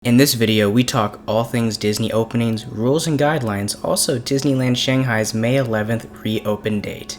In this video, we talk all things Disney openings, rules and guidelines, also Disneyland Shanghai's May 11th reopen date.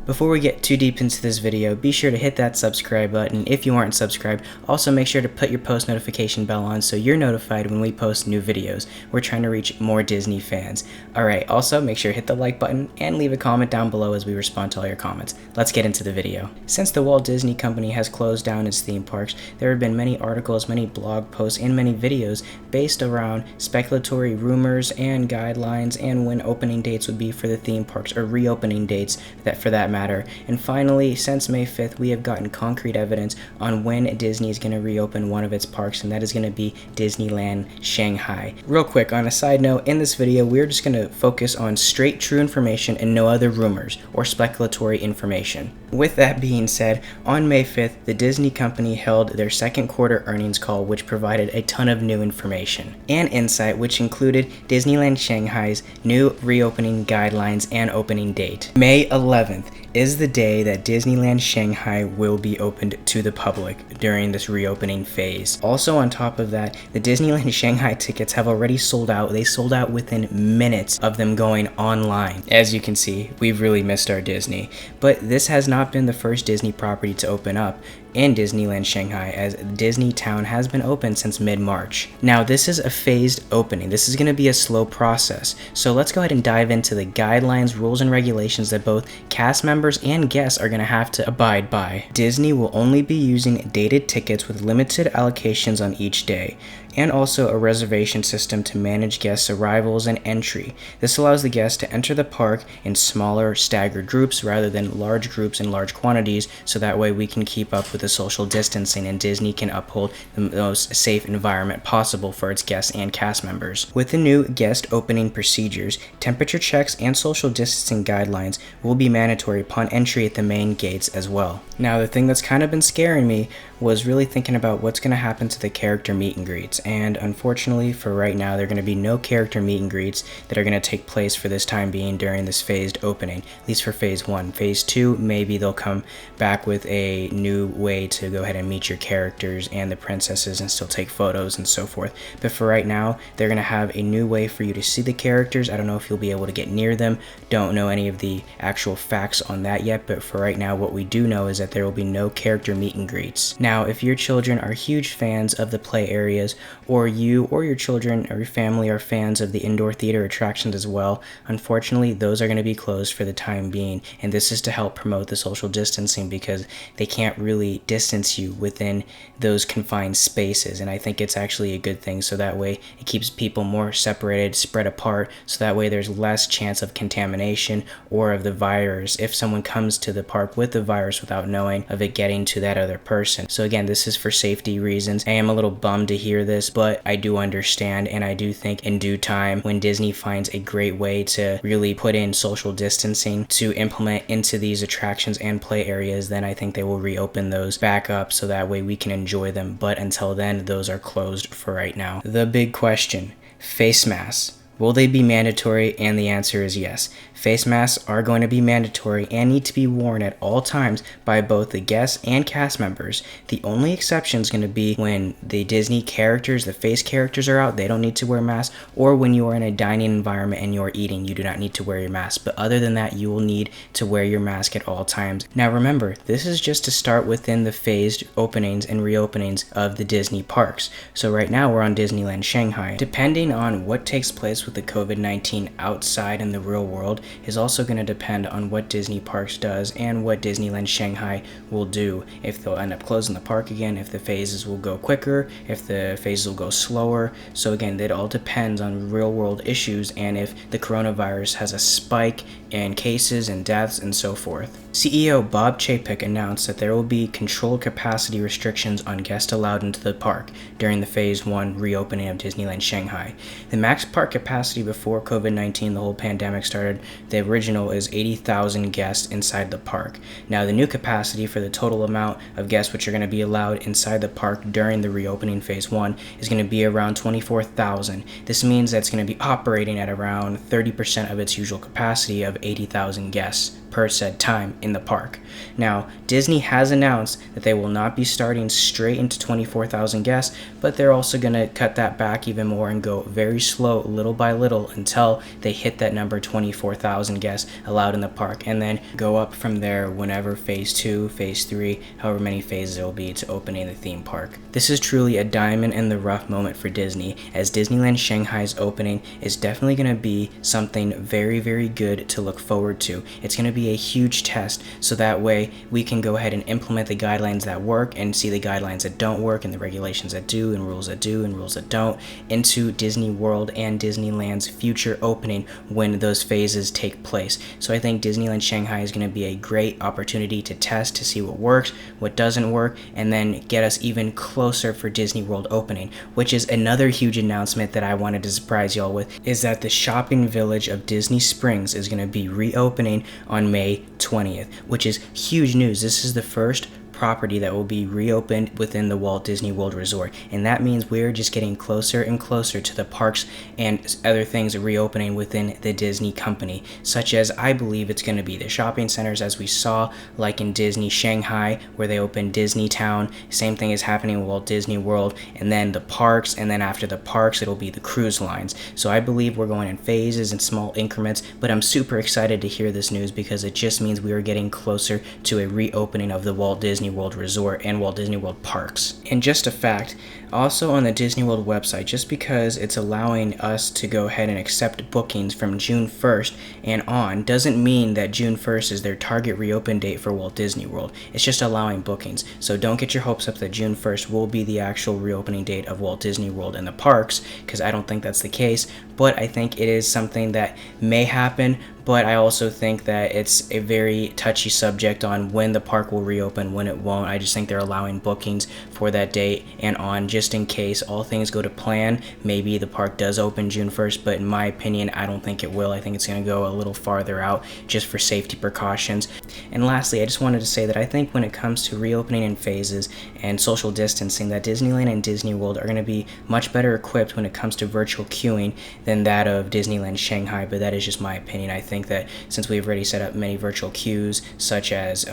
Before we get too deep into this video, be sure to hit that subscribe button if you aren't subscribed. Also make sure to put your post notification bell on so you're notified when we post new videos. We're trying to reach more Disney fans. Alright, also make sure to hit the like button and leave a comment down below as we respond to all your comments. Let's get into the video. Since the Walt Disney Company has closed down its theme parks, there have been many articles, many blog posts, and many videos based around speculatory rumors and guidelines and when opening dates would be for the theme parks, or reopening dates for that matter. And finally, since May 5th, we have gotten concrete evidence on when Disney is going to reopen one of its parks, and that is going to be Disneyland Shanghai. Real quick, on a side note, in this video, we're just going to focus on straight true information and no other rumors or speculatory information. With that being said, on May 5th, the Disney Company held their second quarter earnings call, which provided a ton of new information and insight, which included Disneyland Shanghai's new reopening guidelines and opening date. May 11th is the day that Disneyland Shanghai will be opened to the public during this reopening phase. Also on top of that, the Disneyland Shanghai tickets have already sold out. They sold out within minutes of them going online. As you can see, we've really missed our Disney. But this has not been the first Disney property to open up in Disneyland Shanghai, as Disney Town has been open since mid-March. Now this is a phased opening. This is going to be a slow process. So let's go ahead and dive into the guidelines, rules, and regulations that both cast members and guests are going to have to abide by. Disney will only be using dated tickets with limited allocations on each day, and also a reservation system to manage guests' arrivals and entry. This allows the guests to enter the park in smaller, staggered groups rather than large groups in large quantities, so that way we can keep up with the social distancing and Disney can uphold the most safe environment possible for its guests and cast members. With the new guest opening procedures, temperature checks and social distancing guidelines will be mandatory upon entry at the main gates as well. Now, the thing that's kind of been scaring me was really thinking about what's going to happen to the character meet and greets, and unfortunately for right now there are going to be no character meet and greets that are going to take place for this time being during this phased opening, at least for phase 1. Phase 2, maybe they'll come back with a new way to go ahead and meet your characters and the princesses and still take photos and so forth, but for right now they're going to have a new way for you to see the characters. I don't know if you'll be able to get near them, don't know any of the actual facts on that yet, but for right now what we do know is that there will be no character meet and greets. Now, if your children are huge fans of the play areas, or you or your children or your family are fans of the indoor theater attractions as well, unfortunately those are going to be closed for the time being, and this is to help promote the social distancing because they can't really distance you within those confined spaces, and I think it's actually a good thing, so that way it keeps people more separated, spread apart, so that way there's less chance of contamination or of the virus if someone comes to the park with the virus without knowing of it getting to that other person. So again, this is for safety reasons. I am a little bummed to hear this, but I do understand, and I do think in due time, when Disney finds a great way to really put in social distancing to implement into these attractions and play areas, then I think they will reopen those back up so that way we can enjoy them. But until then, those are closed for right now. The big question, face masks. Will they be mandatory? And the answer is yes. Face masks are going to be mandatory and need to be worn at all times by both the guests and cast members. The only exception is going to be when the Disney characters, the face characters are out, they don't need to wear masks, or when you are in a dining environment and you're eating, you do not need to wear your mask. But other than that, you will need to wear your mask at all times. Now remember, this is just to start within the phased openings and reopenings of the Disney parks. So right now we're on Disneyland Shanghai. Depending on what takes place with the COVID-19 outside in the real world is also going to depend on what Disney Parks does and what Disneyland Shanghai will do. If they'll end up closing the park again, if the phases will go quicker, if the phases will go slower. So again, it all depends on real world issues and if the coronavirus has a spike in cases and deaths and so forth. CEO Bob Chapek announced that there will be controlled capacity restrictions on guests allowed into the park during the Phase 1 reopening of Disneyland Shanghai. The max park capacity before COVID-19, the whole pandemic started, the original is 80,000 guests inside the park. Now, the new capacity for the total amount of guests which are going to be allowed inside the park during the reopening Phase 1 is going to be around 24,000. This means that it's going to be operating at around 30% of its usual capacity of 80,000 guests per said time in the park. Now, Disney has announced that they will not be starting straight into 24,000 guests, but they're also going to cut that back even more and go very slow, little by little, until they hit that number 24,000 guests allowed in the park, and then go up from there whenever Phase 2, Phase 3, however many phases there will be to opening the theme park. This is truly a diamond in the rough moment for Disney, as Disneyland Shanghai's opening is definitely going to be something very, very good to look forward to. It's going to be a huge test, so that way we can go ahead and implement the guidelines that work and see the guidelines that don't work and the regulations that do and rules that do and rules that don't into Disney World and Disneyland's future opening when those phases take place. So I think Disneyland Shanghai is going to be a great opportunity to test, to see what works, what doesn't work, and then get us even closer for Disney World opening, which is another huge announcement that I wanted to surprise y'all with, is that the shopping village of Disney Springs is going to be reopening on May 20th, which is huge news. This is the first property that will be reopened within the Walt Disney World Resort, and that means we're just getting closer and closer to the parks and other things reopening within the Disney company, such as I believe it's going to be the shopping centers, as we saw like in Disney Shanghai where they opened Disney Town. Same thing is happening in Walt Disney World, and then the parks, and then after the parks it'll be the cruise lines. So I believe we're going in phases and small increments, but I'm super excited to hear this news because it just means we are getting closer to a reopening of the Walt Disney World Resort and Walt Disney World parks. And just a fact, also on the Disney World website, just because it's allowing us to go ahead and accept bookings from June 1st and on doesn't mean that June 1st is their target reopen date for Walt Disney World. It's just allowing bookings. So don't get your hopes up that June 1st will be the actual reopening date of Walt Disney World and the parks, because I don't think that's the case, but I think it is something that may happen. But I also think that it's a very touchy subject on when the park will reopen, when it won't. I just think they're allowing bookings for that date and on, just in case all things go to plan. Maybe the park does open June 1st, but in my opinion, I don't think it will. I think it's going to go a little farther out just for safety precautions. And lastly, I just wanted to say that I think when it comes to reopening in phases and social distancing, that Disneyland and Disney World are going to be much better equipped when it comes to virtual queuing than that of Disneyland Shanghai, but that is just my opinion. I think that since we've already set up many virtual queues, such as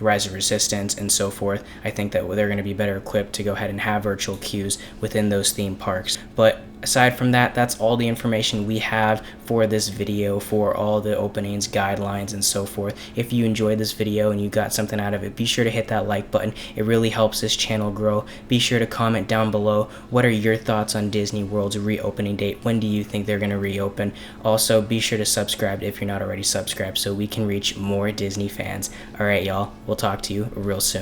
Rise of Resistance and so forth, I think that they're going to be better equipped to go ahead and have virtual queues within those theme parks. But aside from that, that's all the information we have for this video, for all the openings, guidelines, and so forth. If you enjoyed this video and you got something out of it, be sure to hit that like button. It really helps this channel grow. Be sure to comment down below, what are your thoughts on Disney World's reopening date? When do you think they're going to reopen? Also, be sure to subscribe if you're not already subscribed so we can reach more Disney fans. Alright, y'all, we'll talk to you real soon.